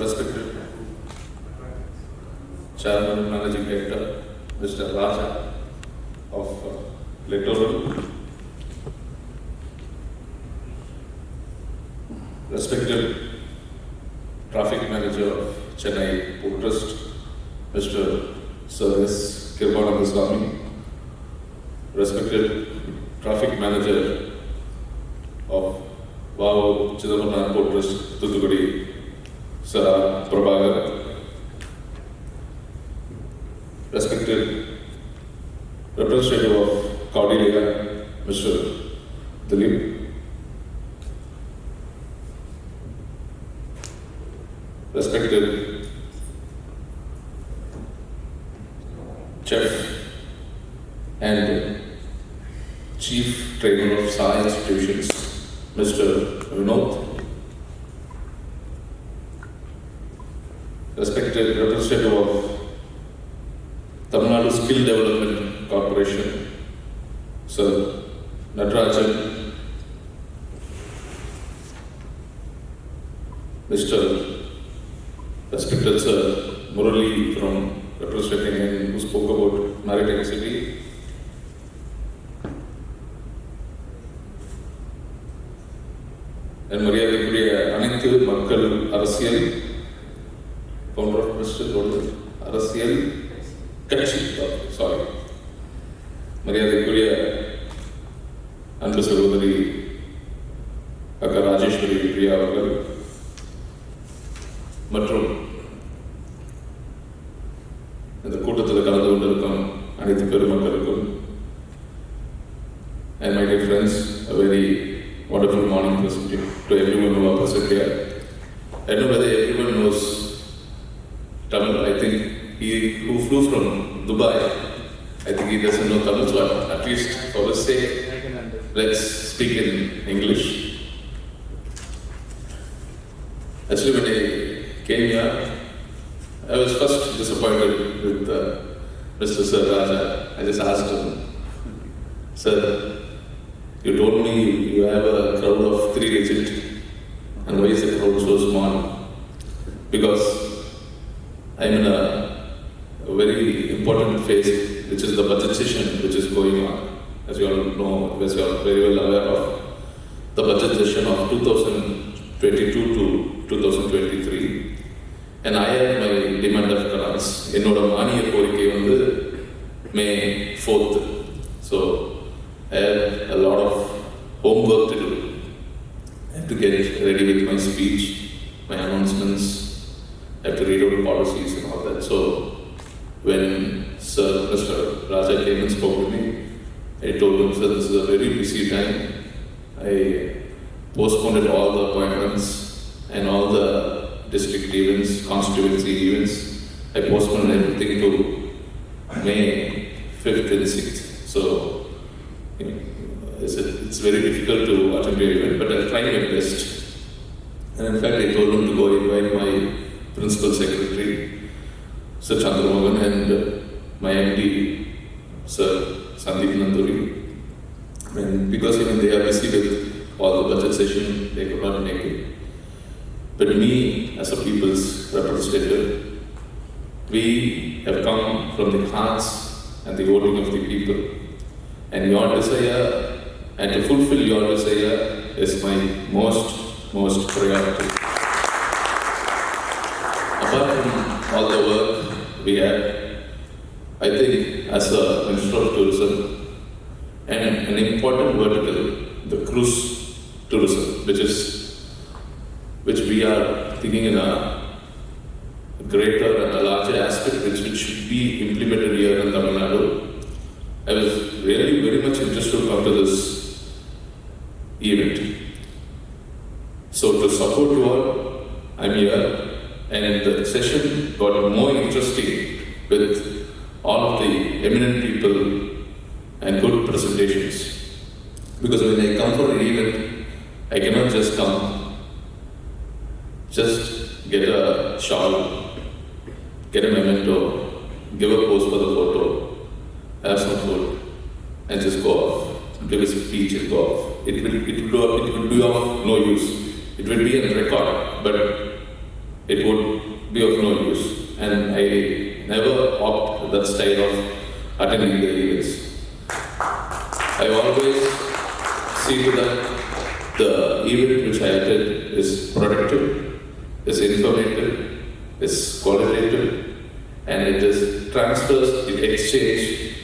respected Chairman and Managing Director, Mr. Raja of Littoral, respected Traffic Manager of Chennai Port Trust, Mr. Sir S. Kirbanandaswamy, respected Traffic Manager of Wow Chidambaram Port Trust, Thuthukudi, Sir Prabhagar, respected representative of Cordelia, Mr. Dilip, respected Chef and Chief Trainer of Science Institutions, Mr. Vinod, respected representative of Tamil Nadu Skill Development Corporation, Sir Nadu, Mr. respected Sir Murali from representing and who spoke about Maritime City, and Mariyathukuriya Anithu Makkal Arasiyal, founder of Mr. Arasiyal Kachi, sorry. Mariyathukuriya Anbu Sahodari Akka Rajeshwari Priya Avargal, மற்றும் இந்த கூட்டத்தில் கலந்து கொண்டிருக்கும் அனைத்து பெருமக்களுக்கும், and my dear friends, a very wonderful morning to everyone who are present here. I don't know whether everyone knows Tamil. I think he who flew from Dubai, I think he doesn't know Tamil, so at least for his sake, let's speak in English. Actually, when I came here, I was first disappointed with Mr. Sir Raja. I just asked him, Sir, you told me you have a crowd of 3 digits, and why is the crowd so small? Because I'm in a very important phase, which is the budget session which is going on. As you all know, as you are very well aware of, the budget session of 2022 to 2023. And I have my demand of grants. என்னோட மானிய கோரிக்கை வந்து May 4th. So I have a lot of homework to do. I have to get ready with my speech, my announcements. I have to read out policies and all that. So when Sir Mr. Raja came and spoke to me, I told him, Sir, this is a very busy time. I postponed all the appointments and all the district events, constituency events. I postponed everything to May 5th and 6th. So, it's very difficult to attend the event, but I'll try my best. And in fact, I told him to go invite my principal secretary, Sir Chandramohan, and my MD, Sir Sandeep Nanduri. And because even they are busy with all the budget session, they could not make it. But me, as a people's representative, we have come from the hearts and the voting of the people. And your desire, and to fulfill your desire, is my most priority. Apart from all the work we have, I think as a Minister of Tourism, and an important vertical, the cruise tourism, which we are thinking in a greater and a larger aspect, which should be implemented here in Tamil Nadu. I was really very much interested to come to this event. So to support you all, I'm here, and the session got more interesting with all of the eminent people and good presentations. Because when I come for an event, I cannot just come, just get a shawl, get a memento, give a pose for the photo, have some food, and just go off. Give a speech and go off. It will be of no use. It will be a record, but it would be of no use. And I never opt that style of attending the events. I always see to that the event which I attend is productive, is informative, is qualitative, and it is transfers, it exchange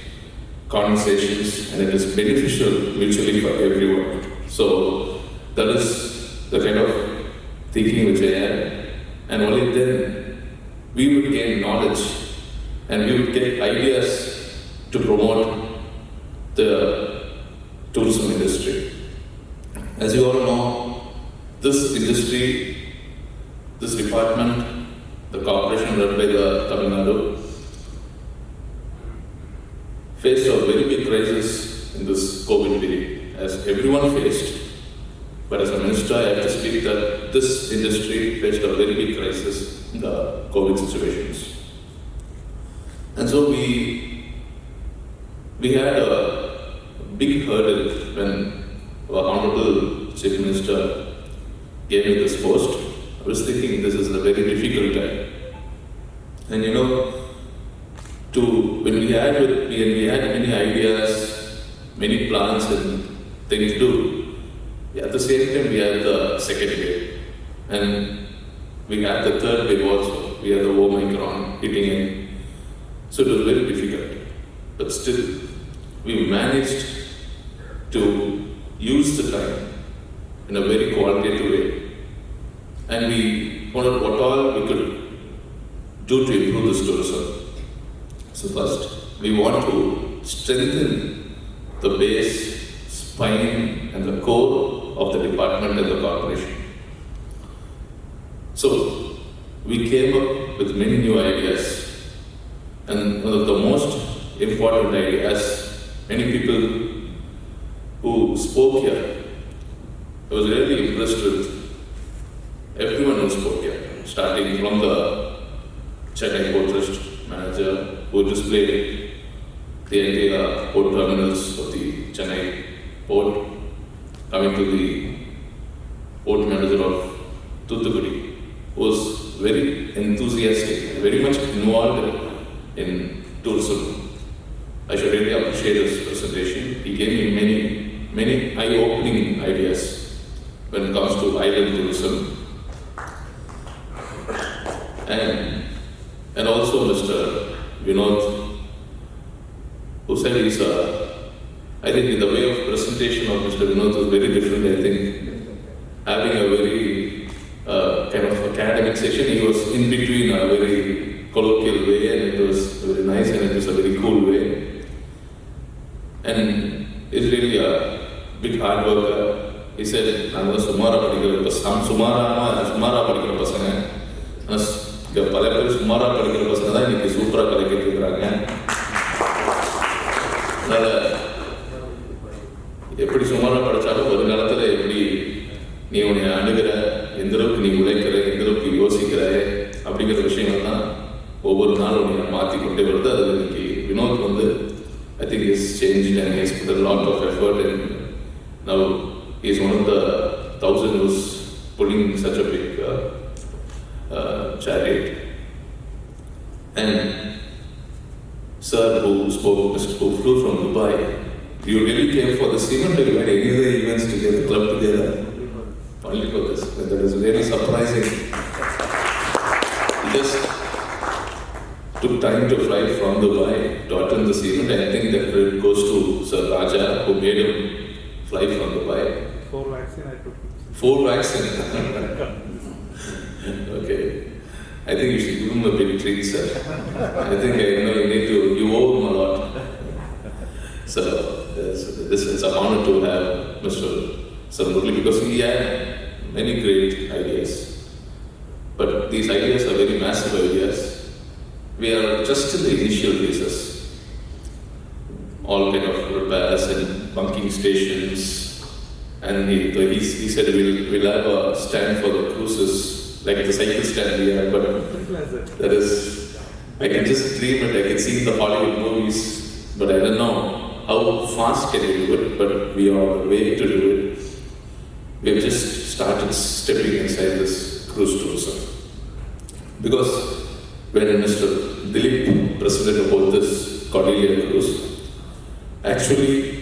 conversations, and it is beneficial mutually for everyone. So that is the kind of thinking which I had, and only then we would gain knowledge and we would get ideas to promote the tourism industry. As you all know, this industry, this department, the corporation led by the Tamil Nadu, faced a very big crisis in this COVID period, as everyone faced. But as a minister, I have to speak that this industry faced a very big crisis in the COVID situations. And so we had a big hurdle when our Honorable Chief Minister gave me this post. I was thinking this is a very difficult time. And you know, when we had many ideas, many plans and things to do, at the same time we had the second wave. And we had the third wave also. We had the Omicron hitting in. So it was very difficult. But still, we managed to use the time in a very qualitative way. And we wondered what all we could do to improve this tourism. So first, we want to strengthen the base, spine and the core of the department and the corporation. So we came up with many new ideas. And one of the most important ideas, many people who spoke here, I was really impressed with everyone who spoke here, starting from the Chennai Port Trust manager who displayed the entire port terminals of the Chennai port, coming to the port manager of Thoothukudi, who was very enthusiastic, very much involved in tourism. I should really appreciate his presentation. He gave me many eye-opening ideas when it comes to island tourism. And also Mr. Vinod, who said I think in the way of presentation of Mr. Vinod was very different. I think having a very kind of academic session, he was in between a very colloquial way, and it was very nice, and it was a very cool way. And he's really a big hard worker. He said, I'm Sumara particular person. I'm Sumara particular person. பல பேர் சுமாரா படிக்கிற பசங்க தான் இன்னைக்கு சூப்பரா கலைக்கிட்டு இருக்கிறாங்க. அதனால எப்படி சுமாரா படிச்சாலும் ஒரு காலத்துல எப்படி நீ உன்னை அணுகிற, எந்த அளவுக்கு நீ உழைக்கிற, எந்த அளவுக்கு யோசிக்கிற அப்படிங்கிற விஷயங்கள் தான் ஒவ்வொரு நாளும் உன்னை மாற்றி கொண்டே வருது. அது இன்னைக்கு வினோத் வந்து I think he's changed and he's put a lot of effort, and now he's one of the 1,000 who's pulling such a big chariot. And sir who flew from Dubai, you really came for this event, or you had any other events together, club together? Only for this. And that is really surprising. He just took time to fly from Dubai to attend this event. I think that credit goes to Sir Raja, who made him fly from Dubai. 4 vaccines I took. 4 vaccines? Okay. I think you should give him a big treat, sir. I think you owe him a lot. So it's an honor to have Mr. Murli, because he had many great ideas. But these ideas are very massive ideas. We are just in the initial phases. All kind of repairs and bunking stations. And he said we'll have a stand for the cruises, like the cycle stand we have, but that is, I can just dream it, I can see the Hollywood movies, but I don't know how fast can we do it, but we are on the way to do it. We have just started stepping inside this cruise tourism. Because when Mr. Dilip presented about this Cordelia cruise, actually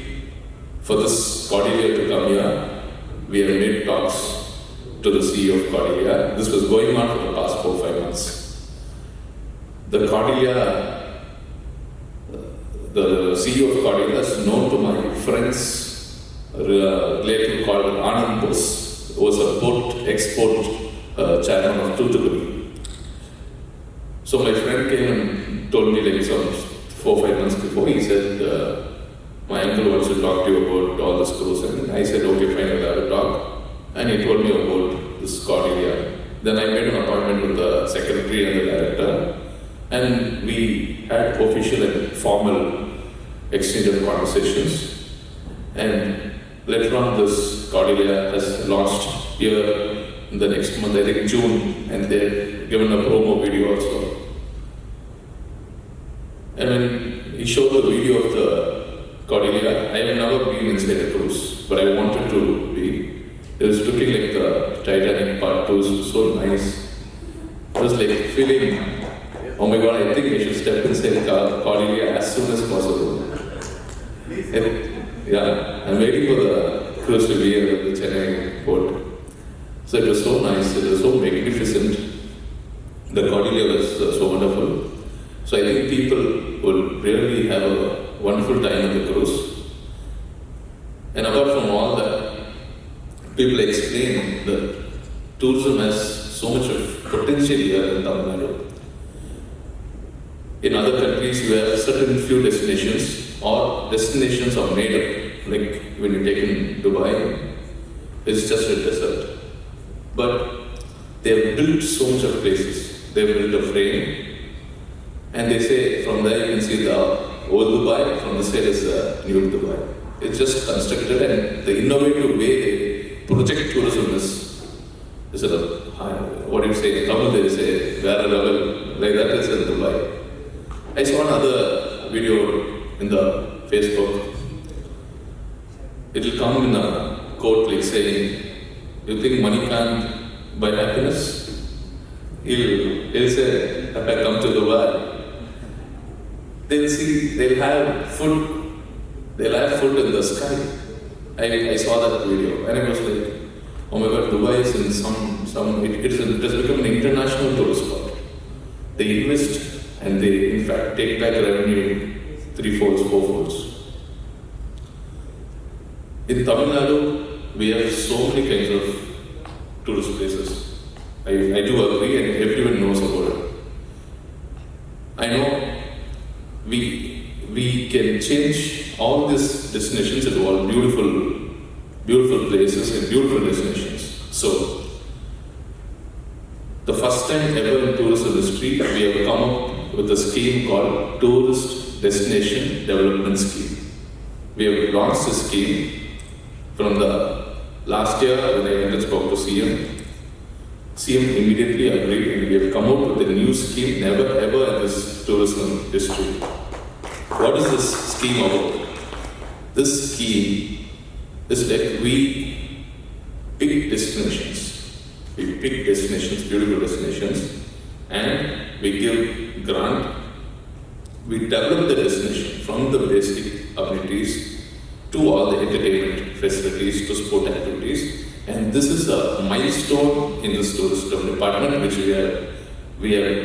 for this Cordelia to come here, we have made talks to the CEO of Cordelia. This was going on for the past 4 or 5 months. The Cordelia, the CEO of Cordelia is known to my friends, relative called Anand Bose, who was a port export chairman of Tuticorin. So my friend came and told me like some 4 or 5 months before, he said, my uncle wants to talk to you about all this cruise. And I said, okay, fine, we'll have a talk. And he told me about this Cordelia. Then I made an appointment with the secretary and the director. And we had official and formal exchange of conversations. And later on, this Cordelia has launched here in the next month, I think June, and they've given a promo video also. And when he showed the video of the Cordelia, I have never been inside a cruise, but I wanted to be. It was looking like the Titanic Part 2, so nice. I was like feeling, oh my God, I think I should step inside Cordelia as soon as possible. And, yeah, I'm waiting for the cruise to be here at the Chennai port. So it was so nice, it was so magnificent. The Cordelia was so wonderful. So I think people will really have a wonderful time on the cruise. And apart from all that, people explain that tourism has so much of potential here in Tamil Nadu. In other countries, you have certain few destinations, or destinations are made up. Like when you take in Dubai, it's just a desert. But they have built so much of places. They have built a frame, and they say from there you can see the old Dubai, from this side is the new Dubai. It's just constructed, and the innovative way they project tourism is a high, what do you say, in Tamil they say, where level, like that is in Dubai. I saw another video in the Facebook. It will come in a quote like saying, you think money can't buy happiness? He'll say, if I come to Dubai, they'll have food in the sky. I saw that video and I was like, oh my God, Dubai is in it has become an international tourist spot. They invest and they in fact take back revenue 3-folds, 4-folds. In Tamil Nadu, we have so many kinds of tourist places. I do agree, and everyone knows about it. I know we can change all these destinations into all beautiful places and beautiful destinations. So, the first time ever in tourism history, we have come up with a scheme called Tourist Destination Development Scheme. We have launched this scheme from the last year when I went and spoke to CM. CM immediately agreed, and we have come up with a new scheme, never ever in this tourism history. What is this scheme about? This scheme is that we pick destinations. We pick destinations, beautiful destinations, and we give grant. We develop the destination from the basic amenities to all the entertainment facilities, to sport activities. And this is a milestone in this tourism department which we have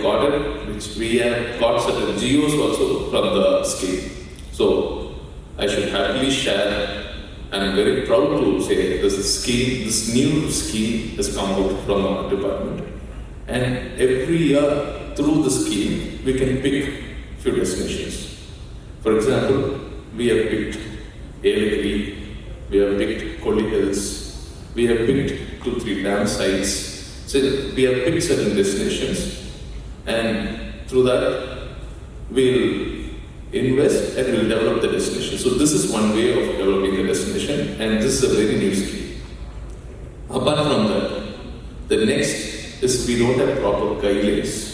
got certain GOs also from the scheme. So I should happily share, and I'm very proud to say this new scheme has come out from our department. And every year through the scheme, we can pick few destinations. For example, we have picked Ailagiri, we have picked Kolli Hills, we have picked 2-3 dam sites. So we have picked certain destinations, and through that we'll invest and we'll develop the destination. So this is one way of developing the destination, and this is a very new scheme. Apart from that, the next is we don't have proper guidelines.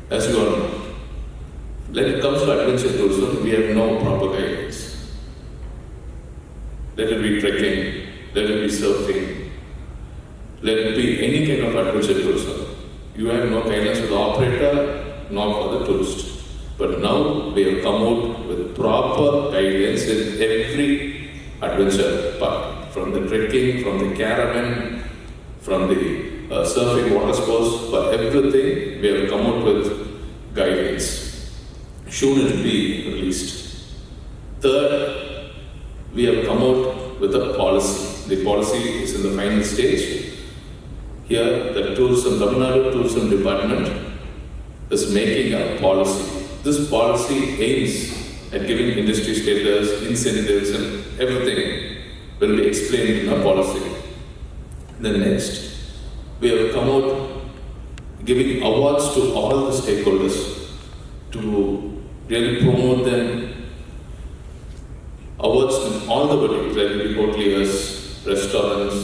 As you all know, when it comes to adventure tourism, we have no proper guidelines. Let it be trekking, let it be surfing, let it be any kind of adventure tourism. you have no guidelines for the operator, nor for the tourist. But now we have come out with proper guidelines in every adventure park, from the trekking, from the caravan, from the surfing, water sports, for everything we have come out with guidelines. Soon it will be released. Third, we have come out with a policy. The policy is in the final stage. Here, the Tamil Nadu Tourism Department is making a policy. This policy aims at giving industry status, incentives, and everything will be explained in a policy. Then next, we have come out giving awards to all the stakeholders to really promote them. Awards in all the verticals, like hoteliers, restaurants,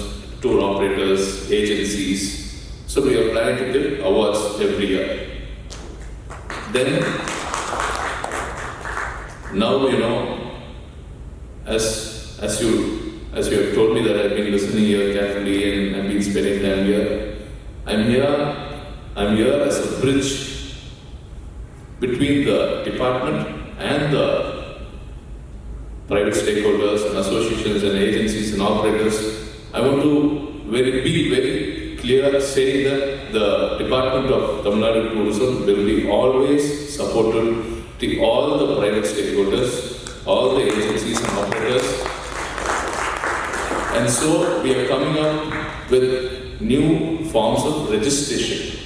tour operators, agencies. So we are planning to give awards every year. Then, now you know, as you have told me that I've been listening here carefully and I've been spending time here. I'm here as a bridge between the department and the private stakeholders and associations and agencies and operators. I want to be very clear saying that the Department of Tamil Nadu Tourism will be always supportive to all the private stakeholders, all the agencies and operators. And so we are coming up with new forms of registration.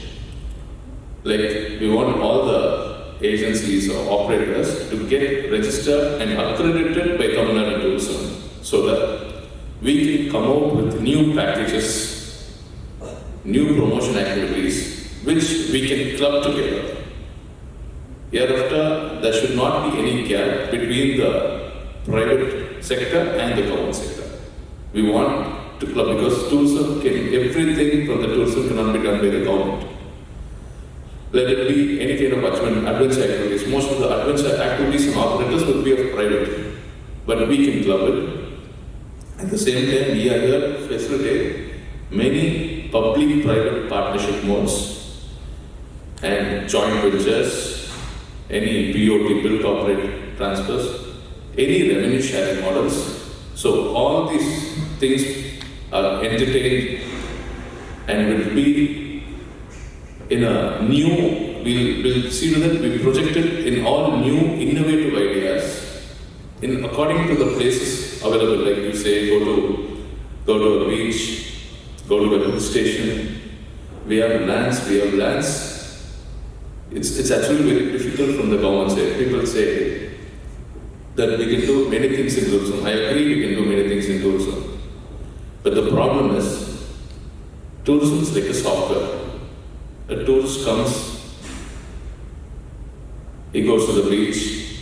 Like we want all the agencies or operators to get registered and accredited by Tamil Nadu Tourism so that we can come out with new packages, new promotion activities, which we can club together. Hereafter, there should not be any gap between the private sector and the government sector. We want to club because everything from the tourism cannot be done by the government. Let it be any kind of adventure activities. Most of the adventure activities and operators will be of private, but we can club it. At the same time, we are here to facilitate many public-private partnership modes and joint ventures, any BOT, build, operate, transfers, any revenue sharing models. So all these things are entertained and will be in a new, we'll see to that we projected in all new innovative ideas according to the places available. Like you say, go to a beach, go to a hill station. We have lands. It's actually very difficult from the government side. People say that we can do many things in tourism. I agree we can do many things in tourism. But the problem is, tourism is like a software. A tourist comes, he goes to the beach,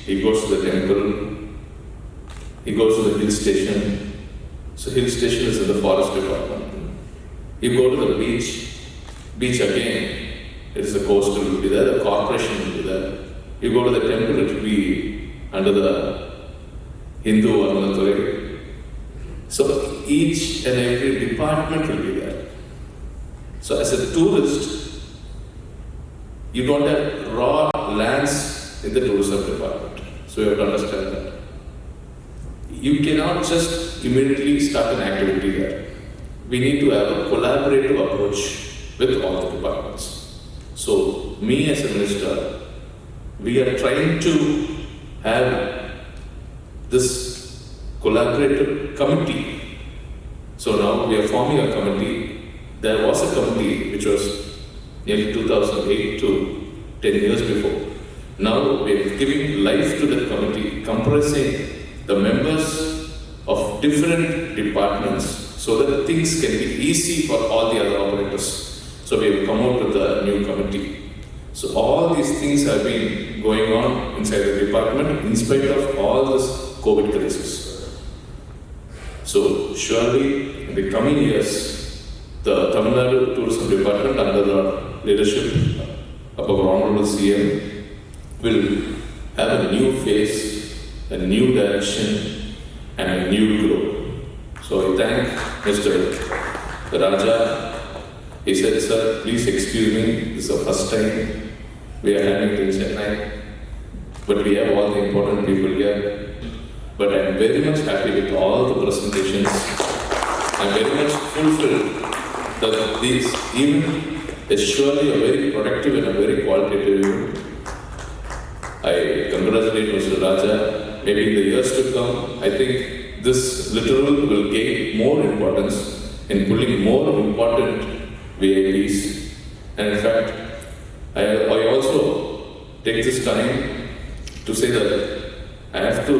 he goes to the temple, he goes to the hill station. So hill station is in the forest department. You go to the beach again, it is the coastal will be there, the corporation will be there. You go to the temple, it will be under the Hindu Varnathurai. So each and every department will be there. So as a tourist, you don't have raw lands in the tourism department. So you have to understand that. You cannot just immediately start an activity there. We need to have a collaborative approach with all the departments. So me as a minister, we are trying to have this collaborative committee. So now we are forming a committee. There was a committee which was nearly 2008 to 10 years before. Now we are giving life to that committee, comprising the members of different departments so that things can be easy for all the other operators. So we have come out with a new committee. So all these things have been going on inside the department in spite of all this COVID crisis. So surely in the coming years, the Tamil Nadu Tourism Department under the leadership of our Honorable CM will have a new face, a new direction and a new growth. So I thank Mr. Raja He said, "Sir, please excuse me, this is the first time we are having it in Chennai, but we have all the important people here. But I am very much happy with all the presentations. I am very much fulfilled that these even is surely a very productive and a very qualitative event. I congratulate Mr. Raja. Maybe in the years to come, I think this Littoral will gain more importance in pulling more important VIPs. And in fact, I also take this time to say that I have to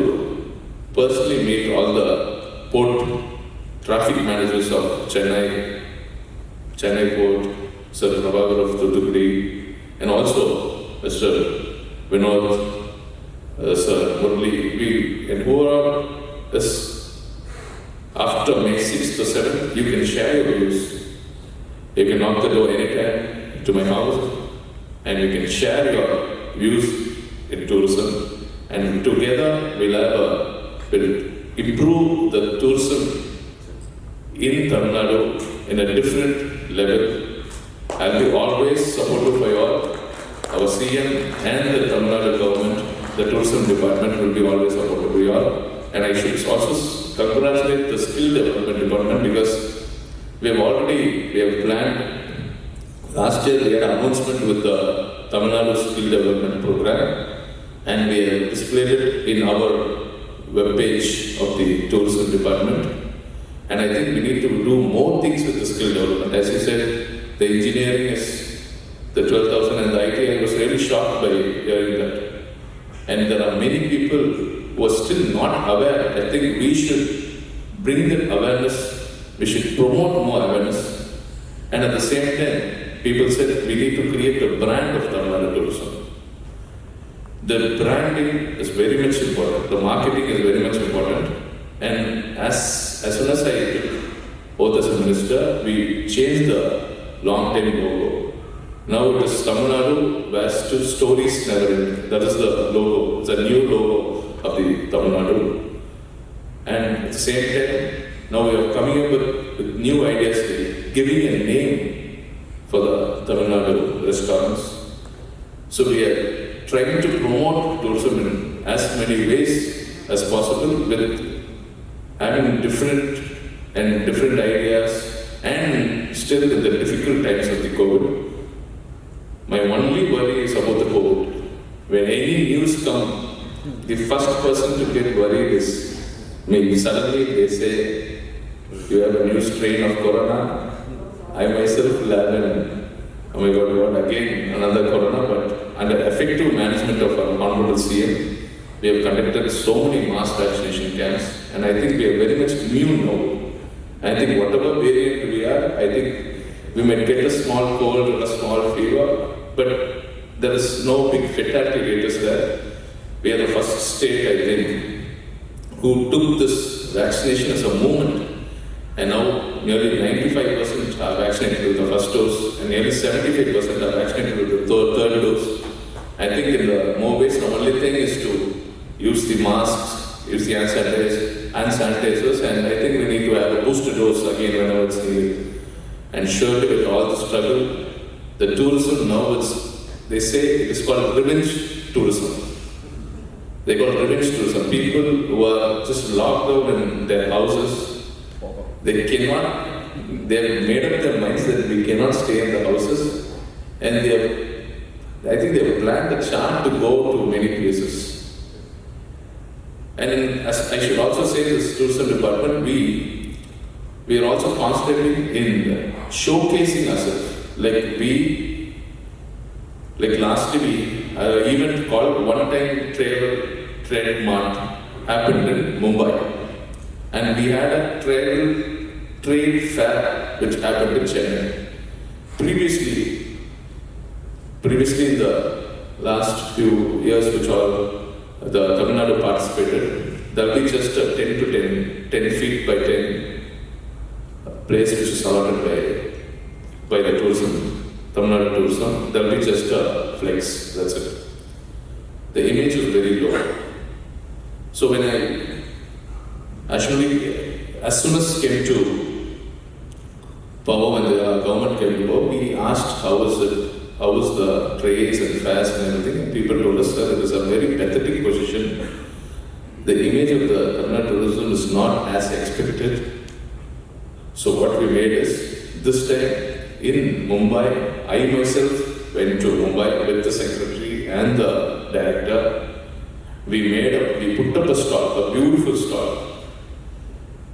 personally meet all the port traffic managers of Chennai Port, Sir Prabhakar of Thoothukudi, and also Mr. Vinod, Sir Murli, and whoever is after May 6th or 7th, you can share your views. You can knock the door anytime to my house, and you can share your views in tourism, and together we'll improve the tourism in Tamil Nadu in a different level. I'll be always supportive for our CM and the Tamil Nadu government. The tourism department will be always supportive for you all. And I should also congratulate the skill development department, because we have planned. Last year we had an announcement with the Tamil Nadu skill development program, and we have displayed it in our webpage of the tourism department. And I think we need to do more things with the skill development. As you said, the engineering is the 12,000 and the IT. I was really shocked by hearing that. And there are many people who are still not aware. I think we should bring that awareness. We should promote more awareness. And at the same time, people said we need to create a brand of Tamil Nadu tourism. The branding is very much important. The marketing is very much important. And as soon as I took oath as a minister, we changed the long-term logo. Now it is Tamil Nadu, where stories never end. That is the logo. It's a new logo of the Tamil Nadu. And at the same time, now we are coming up with new ideas, giving a name for the Tamil Nadu restaurants. So we are trying to promote tourism in as many ways as possible, with having different ideas, and still in the difficult times of the COVID. My only worry is about the COVID. When any news comes, the first person to get worried is me. Suddenly they say, you have a new strain of corona. I myself will have oh my God, again another corona, but under effective management of our Honorable CM, we have conducted so many mass vaccination camps, and I think we are very much immune now. I think whatever variant we are, I think we might get a small cold or a small fever, but there is no big fatality rate there. We are the first state, I think, who took this vaccination as a movement, and now nearly 95% are vaccinated with the first dose, and nearly 75% are vaccinated with the third dose. I think in the more ways, the only thing is to use the masks, use the hand sanitizers, and I think we need to have a booster dose again whenever it's needed. And surely with all the struggle, the tourism now they say it is called revenge tourism. They call it revenge tourism. People who are just locked down in their houses, they have made up their minds that we cannot stay in the houses, and I think they have planned a chart to go to many places. And as I should also say, this tourism department, we are also constantly in showcasing ourselves. Like lastly, we event called One Time Trade Mart happened in Mumbai, and we had a trade fair which happened in Chennai. Previously in the last few years, which all the Tamil Nadu participated, there will be just a 10 feet by 10 place which is allotted by the tourism, Tamil Nadu tourism. There will be just a flex, that's it. The image is very low. So when I actually, as soon as came to power when the government came to power, we asked how was the trains and fares and everything, and people told us that it is a very pathetic position. The image of the Tamil Nadu tourism is not as expected. So what we made is, this time in Mumbai, I myself went to Mumbai with the secretary and the director. We put up a stall, a beautiful stall,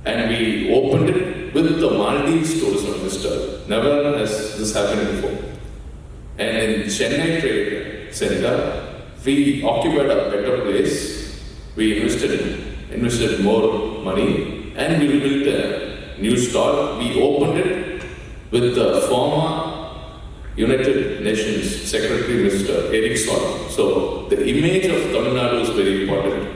and we opened it with the Maldives tourism minister. Never has this happened before. And in Chennai Trade Center, we occupied a better place. We invested more money, and we built a new stall. We opened it with the former United Nations Secretary, Mr. Eric Sol. So the image of Tamil Nadu is very important.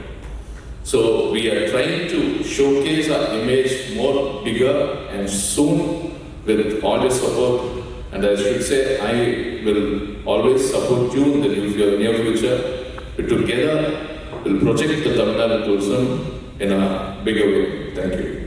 So we are trying to showcase our image more bigger and soon with all your support. And I should say, I will always support you in the near future. Together, we'll project the Tamil Nadu tourism in a bigger way. Thank you.